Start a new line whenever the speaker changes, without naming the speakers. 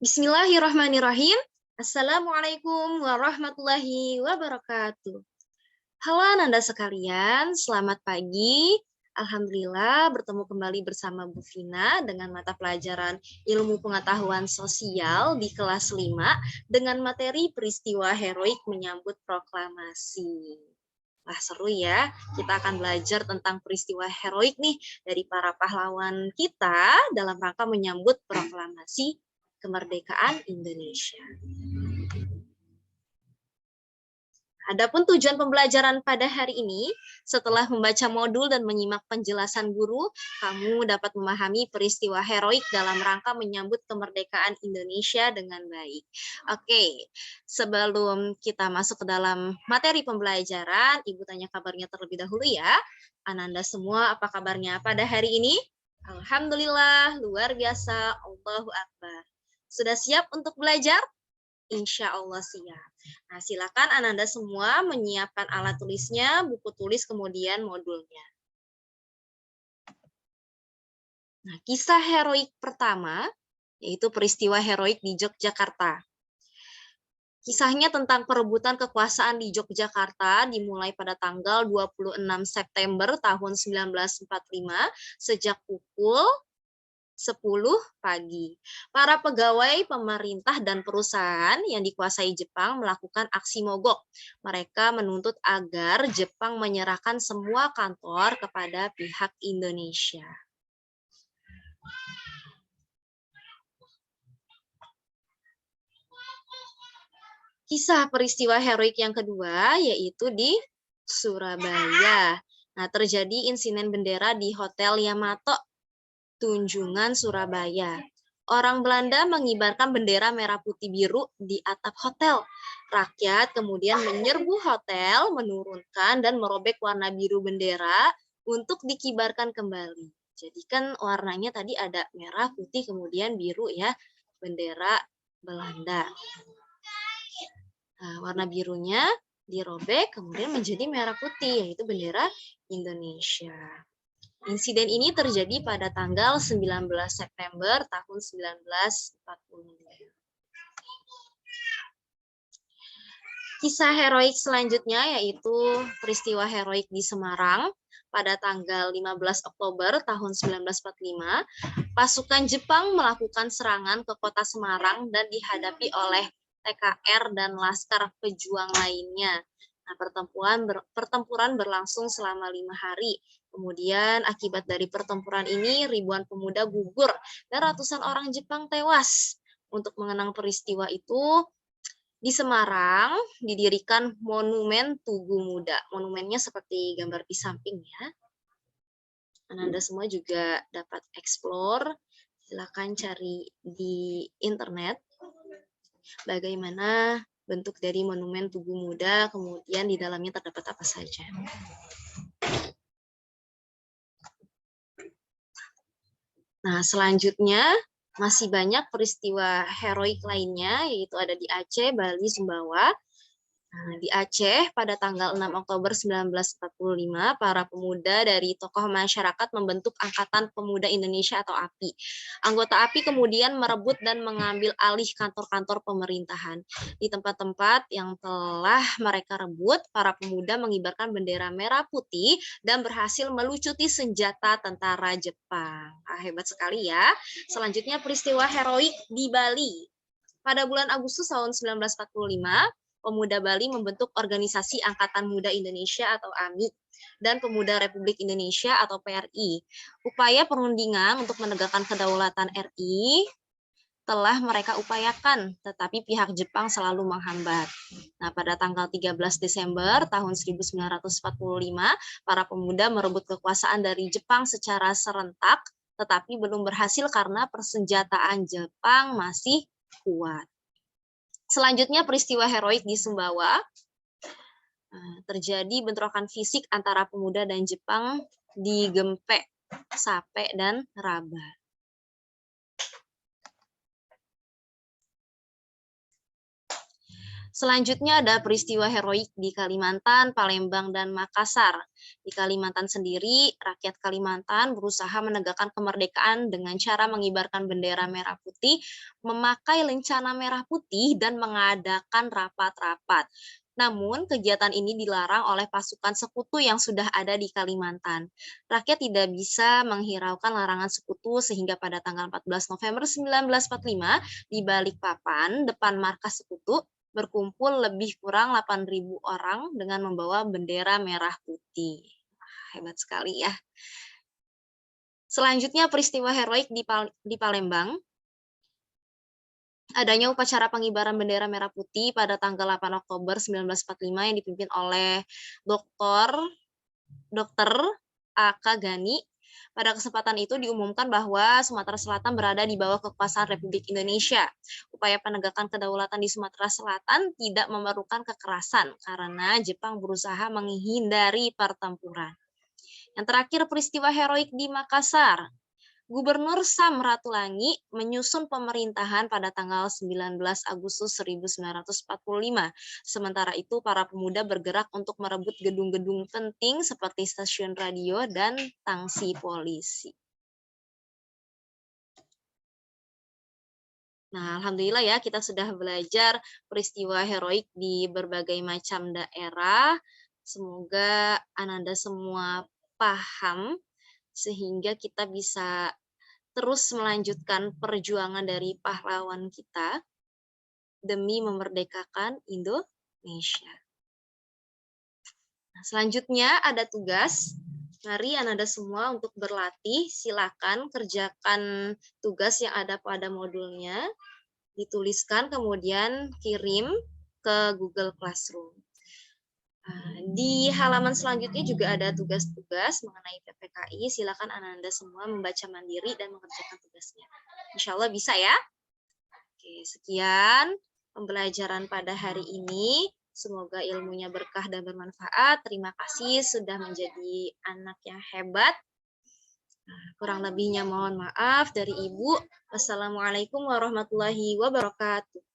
Bismillahirrahmanirrahim. Assalamualaikum warahmatullahi wabarakatuh. Halo Ananda sekalian, selamat pagi. Alhamdulillah bertemu kembali bersama Bu Vina dengan mata pelajaran Ilmu Pengetahuan Sosial di kelas 5 dengan materi peristiwa heroik menyambut proklamasi. Wah, seru ya. Kita akan belajar tentang peristiwa heroik nih dari para pahlawan kita dalam rangka menyambut proklamasi kemerdekaan Indonesia. Adapun tujuan pembelajaran pada hari ini, setelah membaca modul dan menyimak penjelasan guru, kamu dapat memahami peristiwa heroik dalam rangka menyambut kemerdekaan Indonesia dengan baik. Oke, sebelum kita masuk ke dalam materi pembelajaran, Ibu tanya kabarnya terlebih dahulu ya. Ananda semua apa kabarnya pada hari ini? Alhamdulillah, luar biasa, Allahu Akbar. Sudah siap untuk belajar? Insya Allah siap. Nah, silakan Ananda semua menyiapkan alat tulisnya, buku tulis, kemudian modulnya. Nah, kisah heroik pertama, yaitu peristiwa heroik di Yogyakarta. Kisahnya tentang perebutan kekuasaan di Yogyakarta dimulai pada tanggal 26 September tahun 1945 sejak pukul 10 pagi. Para pegawai pemerintah dan perusahaan yang dikuasai Jepang melakukan aksi mogok. Mereka menuntut agar Jepang menyerahkan semua kantor kepada pihak Indonesia. Kisah peristiwa heroik yang kedua yaitu di Surabaya. Nah, terjadi insiden bendera di Hotel Yamato Tunjungan, Surabaya. Orang Belanda mengibarkan bendera merah putih biru di atap hotel. Rakyat kemudian menyerbu hotel, menurunkan dan merobek warna biru bendera untuk dikibarkan kembali. Jadi kan warnanya tadi ada merah, putih, kemudian biru ya, bendera Belanda. Nah, warna birunya dirobek kemudian menjadi merah putih, yaitu bendera Indonesia. Insiden ini terjadi pada tanggal 19 September tahun 1945. Kisah heroik selanjutnya yaitu peristiwa heroik di Semarang pada tanggal 15 Oktober tahun 1945. Pasukan Jepang melakukan serangan ke kota Semarang dan dihadapi oleh TKR dan Laskar Pejuang lainnya. Nah, pertempuran berlangsung selama 5 hari. Kemudian akibat dari pertempuran ini ribuan pemuda gugur dan ratusan orang Jepang tewas. Untuk mengenang peristiwa itu, di Semarang didirikan Monumen Tugu Muda. Monumennya seperti gambar di samping ya. Anda semua juga dapat explore, silakan cari di internet bagaimana bentuk dari Monumen Tugu Muda, kemudian di dalamnya terdapat apa saja. Nah, selanjutnya masih banyak peristiwa heroik lainnya, yaitu ada di Aceh, Bali, Sumbawa. Nah, di Aceh pada tanggal 6 Oktober 1945, para pemuda dari tokoh masyarakat membentuk Angkatan Pemuda Indonesia atau API. Anggota API kemudian merebut dan mengambil alih kantor-kantor pemerintahan. Di tempat-tempat yang telah mereka rebut, para pemuda mengibarkan bendera merah putih dan berhasil melucuti senjata tentara Jepang. Hebat sekali ya. Selanjutnya peristiwa heroik di Bali. Pada bulan Agustus tahun 1945, Pemuda Bali membentuk Organisasi Angkatan Muda Indonesia atau AMI dan Pemuda Republik Indonesia atau PRI. Upaya perundingan untuk menegakkan kedaulatan RI telah mereka upayakan, tetapi pihak Jepang selalu menghambat. Nah, pada tanggal 13 Desember tahun 1945, para pemuda merebut kekuasaan dari Jepang secara serentak, tetapi belum berhasil karena persenjataan Jepang masih kuat. Selanjutnya peristiwa heroik di Sumbawa. Terjadi bentrokan fisik antara pemuda dan Jepang di Gempek, Sape, dan Raba. Selanjutnya ada peristiwa heroik di Kalimantan, Palembang, dan Makassar. Di Kalimantan sendiri, rakyat Kalimantan berusaha menegakkan kemerdekaan dengan cara mengibarkan bendera merah putih, memakai lencana merah putih, dan mengadakan rapat-rapat. Namun, kegiatan ini dilarang oleh pasukan sekutu yang sudah ada di Kalimantan. Rakyat tidak bisa menghiraukan larangan sekutu sehingga pada tanggal 14 November 1945 di Balikpapan, depan markas sekutu, berkumpul lebih kurang 8.000 orang dengan membawa bendera merah putih. Hebat sekali ya. Selanjutnya peristiwa heroik di Palembang. Adanya upacara pengibaran bendera merah putih pada tanggal 8 Oktober 1945 yang dipimpin oleh Dr. A.K. Gani. Pada kesempatan itu diumumkan bahwa Sumatera Selatan berada di bawah kekuasaan Republik Indonesia. Upaya penegakan kedaulatan di Sumatera Selatan tidak memerlukan kekerasan karena Jepang berusaha menghindari pertempuran. Yang terakhir, peristiwa heroik di Makassar. Gubernur Sam Ratulangi menyusun pemerintahan pada tanggal 19 Agustus 1945. Sementara itu, para pemuda bergerak untuk merebut gedung-gedung penting seperti stasiun radio dan tangsi polisi. Nah, alhamdulillah ya, kita sudah belajar peristiwa heroik di berbagai macam daerah. Semoga Ananda semua paham, sehingga kita bisa terus melanjutkan perjuangan dari pahlawan kita demi memerdekakan Indonesia. Nah, selanjutnya ada tugas. Mari Ananda semua untuk berlatih, silakan kerjakan tugas yang ada pada modulnya, dituliskan kemudian kirim ke Google Classroom. Di halaman selanjutnya juga ada tugas-tugas mengenai PPKI. Silakan Ananda semua membaca mandiri dan mengerjakan tugasnya. Insya Allah bisa ya. Oke, sekian pembelajaran pada hari ini. Semoga ilmunya berkah dan bermanfaat. Terima kasih sudah menjadi anak yang hebat. Kurang lebihnya mohon maaf dari Ibu. Wassalamualaikum warahmatullahi wabarakatuh.